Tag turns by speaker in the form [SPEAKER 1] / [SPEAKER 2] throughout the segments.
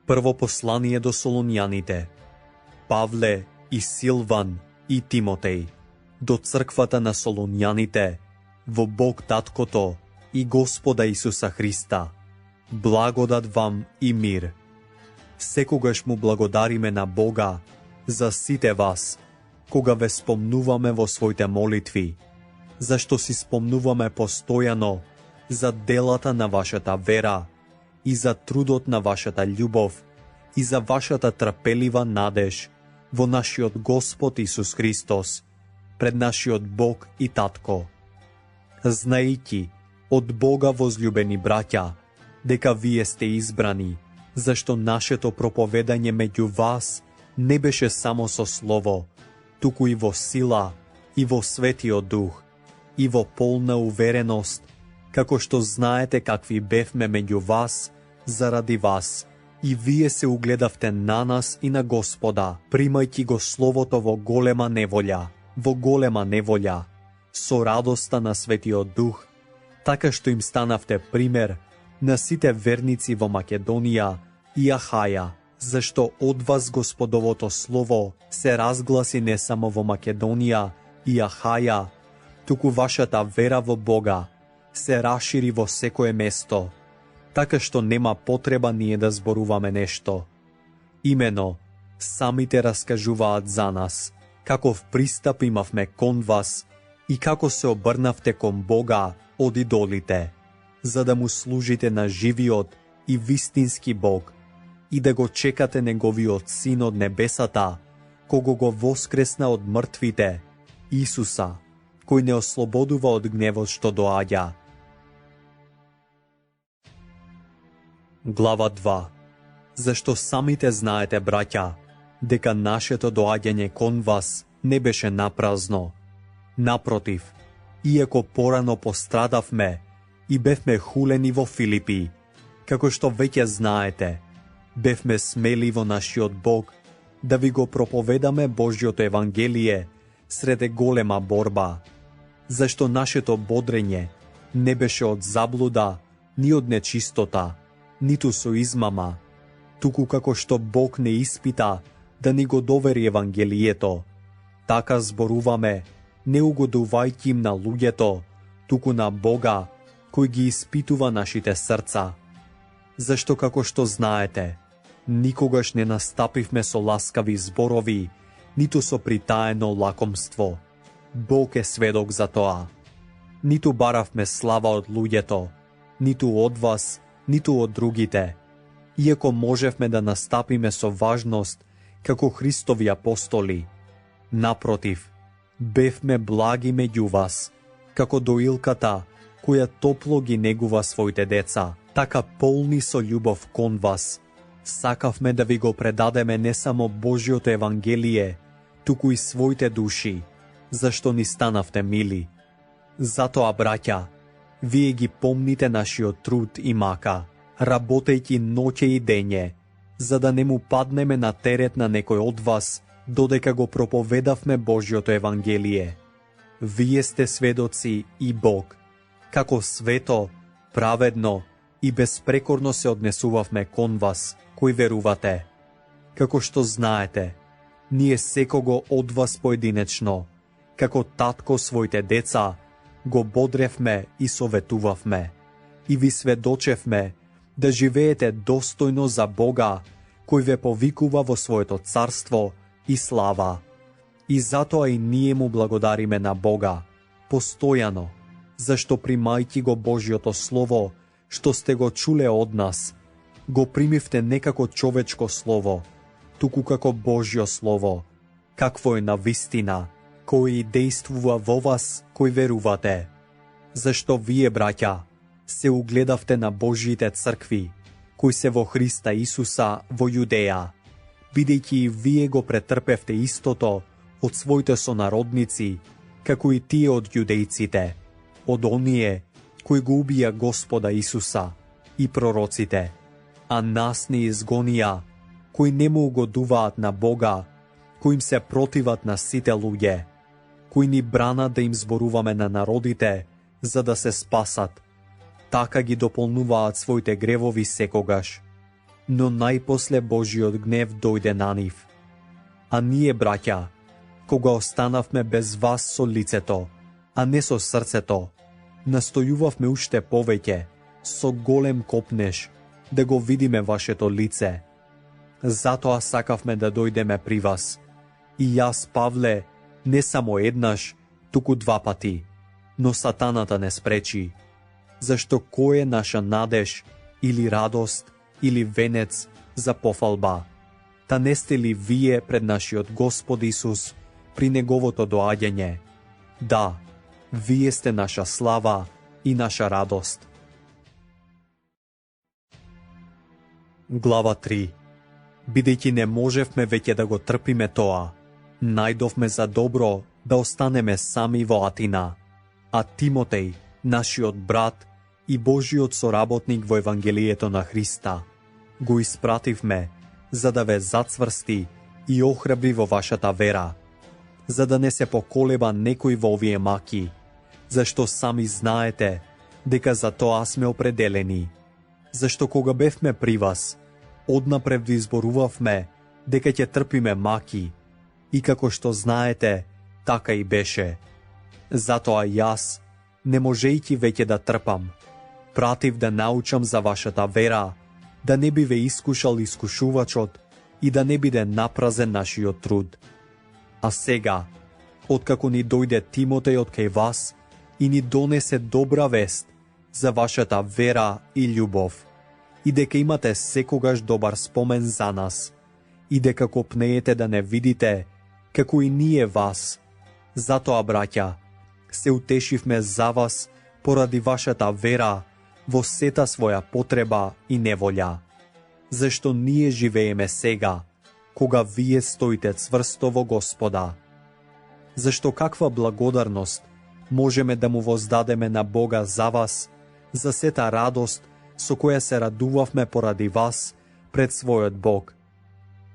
[SPEAKER 1] Прво послание до Солуњаните. Павле и Силван и Тимотеј, до црквата на Солуњаните, во Бог Таткото и Господа Исуса Христа, благодат вам и мир. Секогаш му благодариме на Бога за сите вас, кога ве спомнуваме во своите молитви, зашто си спомнуваме постојано за делата на вашата вера и за трудот на вашата љубов и за вашата трпелива надеж во нашиот Господ Исус Христос, пред нашиот Бог и Татко. Знаејќи од Бога, возлюбени браќа, дека вие сте избрани, зашто нашето проповедање меѓу вас не беше само со слово, туку и во сила, и во Светиот Дух, и во полна увереност, како што знаете какви бевме меѓу вас, заради вас. И вие се угледавте на нас и на Господа, примајќи го Словото во голема неволја, со радоста на Светиот Дух, така што им станавте пример на сите верници во Македонија и Ахаја, зашто од вас Господовото Слово се разгласи не само во Македонија и Ахаја, туку вашата вера во Бога се расшири во секое место, така што нема потреба ние да зборуваме нешто. Имено, самите раскажуваат за нас, каков пристап имавме кон вас и како се обрнавте кон Бога од идолите, за да му служите на живиот и вистински Бог и да го чекате неговиот Син од небесата, кого го воскресна од мртвите, Исуса, кој не ослободува од гневот што доаѓа. Глава 2. Зашто самите знаете, браќа, дека нашето доаѓање кон вас не беше напразно. Напротив, иако порано пострадавме и бевме хулени во Филипи, како што веќе знаете, бевме смели во нашиот Бог да ви го проповедаме Божјото Евангелие среде голема борба, зашто нашето бодрење не беше од заблуда, ни од нечистота, ниту со измама, туку како што Бог не испита да ни го довери Евангелието, така зборуваме, не угодувајќи им на луѓето, туку на Бога, кој ги испитува нашите срца. Зашто како што знаете, никогаш не настапивме со ласкави зборови, ниту со притаено лакомство. Бог е сведок за тоа. Ниту баравме слава од луѓето, ниту од вас, ниту од другите, иако можевме да настапиме со важност како Христови апостоли. Напротив, бевме благи меѓу вас, како доилката која топло ги негува своите деца, така полни со љубов кон вас. Сакавме да ви го предадеме не само Божјото Евангелие, туку и своите души, зашто ни станавте мили. Затоа, браќа, вие ги помните нашиот труд и мака, работејќи ноќе и дење, за да не му паднеме на терет на некој од вас, додека го проповедавме Божјото Евангелие. Вие сте сведоци и Бог, како свето, праведно и безпрекорно се однесувавме кон вас, кои верувате. Како што знаете, ние секого од вас поединечно, како татко своите деца, го бодревме и советувавме, и ви сведочевме да живеете достојно за Бога, кој ве повикува во своето царство и слава. И затоа и ние му благодариме на Бога, постојано, зашто примајќи го Божјото Слово, што сте го чуле од нас, го примивте не како човечко слово, туку како Божјо Слово, какво е на вистина, кој и действува во вас, кој верувате. Зашто вие, браќа, се угледавте на Божјите цркви, кои се во Христа Исуса во Јудеја, бидејќи и вие го претрпевте истото од своите сонародници, како и тие од јудејците, од оние кои го убија Господа Исуса и пророците, а нас не изгонија, кои не му угодуваат на Бога, кои им се противат на сите луѓе, кои ни бранат да им зборуваме на народите, за да се спасат, така ги дополнуваат своите гревови секогаш. но најпосле Божиот гнев дојде на нив. А ние, браќа, кога останавме без вас со лицето, а не со срцето, настојувавме уште повеќе, со голем копнеж, да го видиме вашето лице. Затоа сакавме да дојдеме при вас. И јас, Павле, не само еднаш, туку 2 пати, но сатаната не спречи. Зашто кој е наша надеж, или радост, или венец за пофалба? Та не сте ли вие пред нашиот Господ Исус при неговото доаѓање? Да, вие сте наша слава и наша радост. Глава 3. Бидејќи не можевме веќе да го трпиме тоа, најдовме за добро да останеме сами во Атина, а Тимотеј, нашиот брат и Божиот соработник во Евангелието на Христа, го испративме за да ве зацврсти и охрабри во вашата вера, за да не се поколеба некој во овие маки, зашто сами знаете дека за тоа сме определени. Зашто кога бевме при вас, однапред ви изборувавме дека ќе трпиме маки, и како што знаете, така и беше. Затоа јас, не можејќи веќе да трпам, пратив да научам за вашата вера, да не би ве искушал искушувачот и да не биде напразен нашиот труд. А сега, откако ни дојде Тимотеј од кај вас и ни донесе добра вест за вашата вера и љубов, и дека имате секогаш добар спомен за нас, и дека копнеете да не видите, како и ние вас. Затоа, браќа, се утешивме за вас поради вашата вера во сета своја потреба и неволја. Зашто ние живееме сега, кога вие стоите цврсто во Господа. Зашто каква благодарност можеме да му воздадеме на Бога за вас, за сета радост со која се радувавме поради вас пред својот Бог.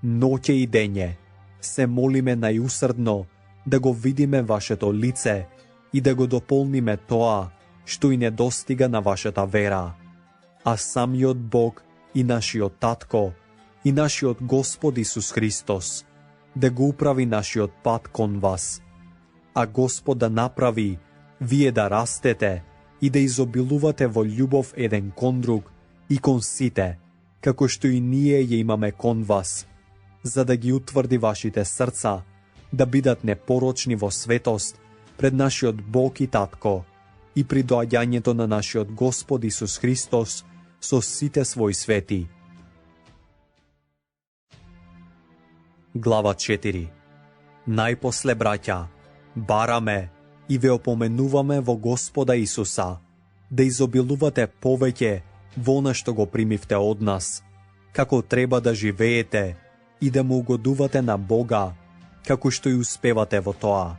[SPEAKER 1] Ноќе и дење се молиме најусрдно да го видиме вашето лице и да го дополниме тоа што и недостига на вашата вера. А самиот Бог и нашиот Татко и нашиот Господ Исус Христос да го управи нашиот пат кон вас. А Господ да направи вие да растете и да изобилувате во љубов еден кон друг и кон сите, како што и ние ја имаме кон вас, за да ги утврди вашите срца, да бидат непорочни во светост пред нашиот Бог и Татко и при доаѓањето на нашиот Господ Исус Христос со сите своји свети. Глава 4. Најпосле, браќа, бараме и ве опоменуваме во Господа Исуса да изобилувате повеќе во она што го примивте од нас, како треба да живеете и да му угодувате на Бога, како што и успевате во тоа.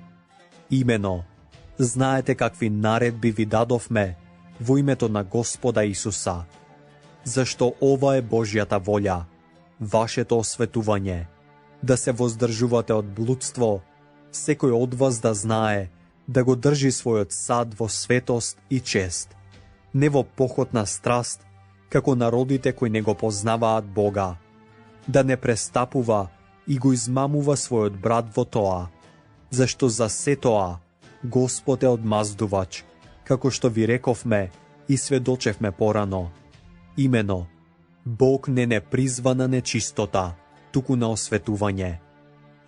[SPEAKER 1] Имено, знаете какви наредби ви дадовме во името на Господа Исуса. Зашто ова е Божјата волја, вашето осветување, да се воздржувате од блудство, секој од вас да знае да го држи својот сад во светост и чест, не во похотна страст, како народите кои не го познаваат Бога, да не престапува и го измамува својот брат во тоа, зашто за се тоа Господ е одмаздувач, како што ви рековме и сведочевме порано. Имено, Бог не призва на нечистота, туку на осветување.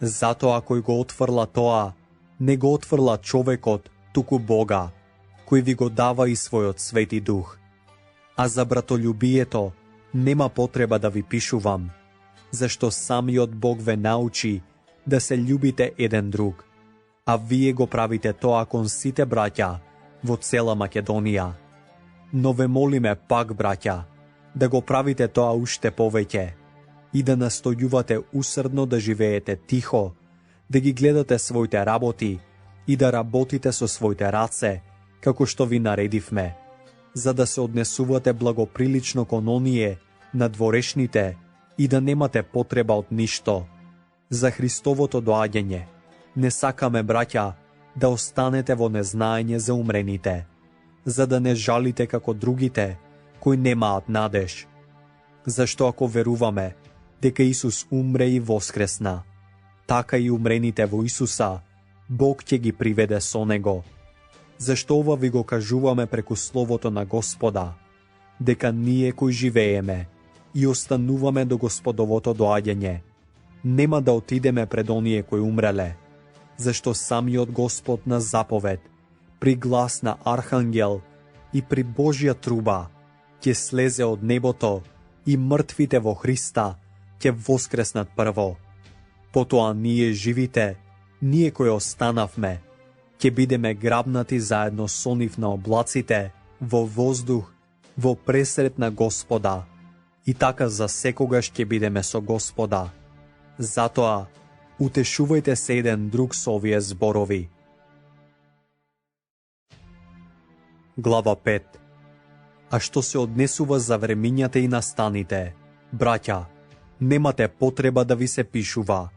[SPEAKER 1] Затоа кој го отфрла тоа, не го отфрла човекот, туку Бога, кој ви го дава и својот свети дух. А за братолюбието нема потреба да ви пишувам, зашто самиот Бог ве научи да се љубите еден друг, а вие го правите тоа кон сите браќа во цела Македонија. Но ве молиме пак, браќа, да го правите тоа уште повеќе и да настојувате усрдно да живеете тихо, да ги гледате своите работи и да работите со своите раце, како што ви наредивме, за да се однесувате благоприлично кон оние на дворешните и да немате потреба од ништо. За Христовото доаѓање не сакаме, браќа, да останете во незнаење за умрените, за да не жалите како другите кои немаат надеж. Зашто ако веруваме дека Исус умре и воскресна, така и умрените во Исуса, Бог ќе ги приведе со Него. Зашто ова ви го кажуваме преку Словото на Господа, дека ние кои живееме и остануваме до Господовото доаѓање, нема да отидеме пред оние кои умреле, зашто самиот Господ на заповед, при глас на архангел и при Божја труба, ќе слезе од небото и мртвите во Христа ќе воскреснат прво. Потоа ние живите, ние кои останавме, ќе бидеме грабнати заедно со нив на облаците, во воздух, во пресрет на Господа, и така за секогаш ќе бидеме со Господа. Затоа, утешувајте се еден друг со овие зборови. Глава 5. А што се однесува за времињата и настаните, браќа, немате потреба да ви се пишува,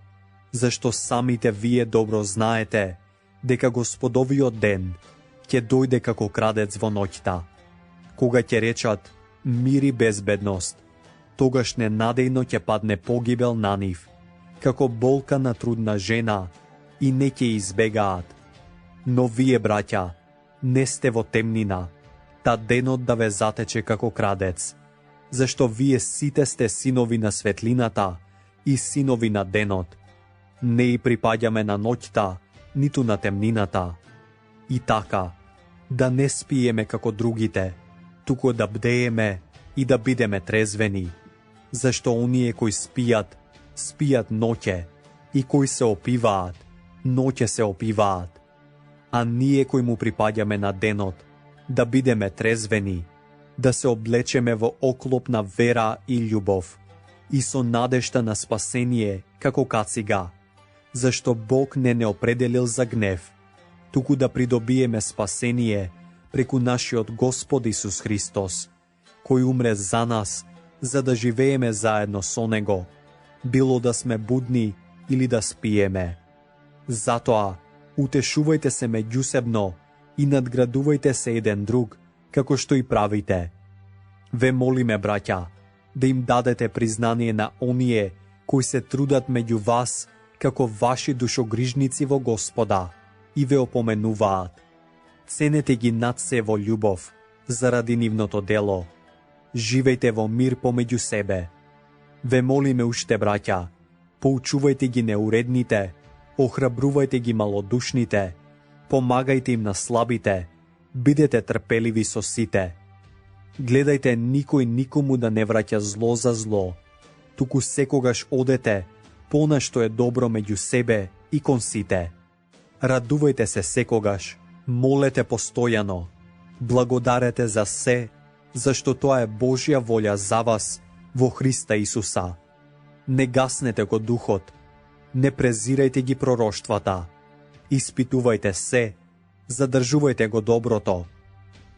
[SPEAKER 1] зашто самите вие добро знаете дека Господовиот ден ќе дојде како крадец во ноќта. Кога ќе речат мир и безбедност, тогаш ненадејно ќе падне погибел на нив, како болка на трудна жена, и не ќе избегаат. Но вие, браќа, не сте во темнина, та денот да ве затече како крадец, зашто вие сите сте синови на светлината и синови на денот. Не и припаѓаме на ноќта, ниту на темнината. И така, да не спиеме како другите, туку да бдееме и да бидеме трезвени, зашто оние кои спијат, спијат ноќе, и кои се опиваат, ноќе се опиваат. А ние кои му припаѓаме на денот, да бидеме трезвени, да се облечеме во оклоп на вера и љубов, и со надежта на спасение како кацига, зашто Бог не определил за гнев, туку да придобиеме спасение преку нашиот Господ Исус Христос, кој умре за нас, за да живееме заедно со Него, било да сме будни или да спиеме. Затоа, утешувајте се меѓусебно и надградувајте се еден друг, како што и правите. Ве молиме, браќа, да им дадете признание на оние кои се трудат меѓу вас како ваши душогрижници во Господа и ве опоменуваат. Ценете ги над се во љубов, заради нивното дело. Живејте во мир помеѓу себе. Ве молиме уште, браќа, поучувајте ги неуредните, охрабрувајте ги малодушните, помагајте им на слабите, бидете трпеливи со сите. Гледајте никој никому да не враќа зло за зло, туку секогаш одете она што е добро меѓу себе и кон сите. Радувајте се секогаш, молете постојано, благодарете за се, зашто тоа е Божја волја за вас во Христа Исуса. Не гаснете го духот, не презирајте ги пророштвата, испитувајте се, задржувајте го доброто,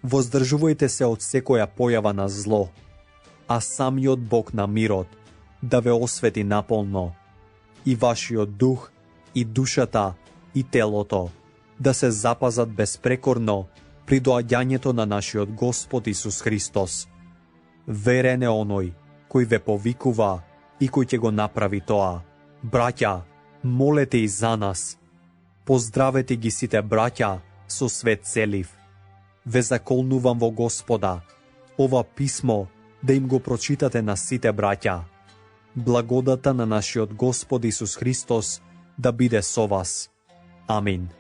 [SPEAKER 1] воздржувајте се од секоја појава на зло, а самиот Бог на мирот да ве освети наполно, и вашиот дух, и душата, и телото да се запазат безпрекорно при доаѓањето на нашиот Господ Исус Христос. Верен е оној кој ве повикува и кој ќе го направи тоа. Браќа, молете и за нас. Поздравете ги сите браќа со свет целив. Ве заколнувам во Господа ова писмо да им го прочитате на сите браќа. Благодата на нашиот Господ Исус Христос да биде со вас. Амин.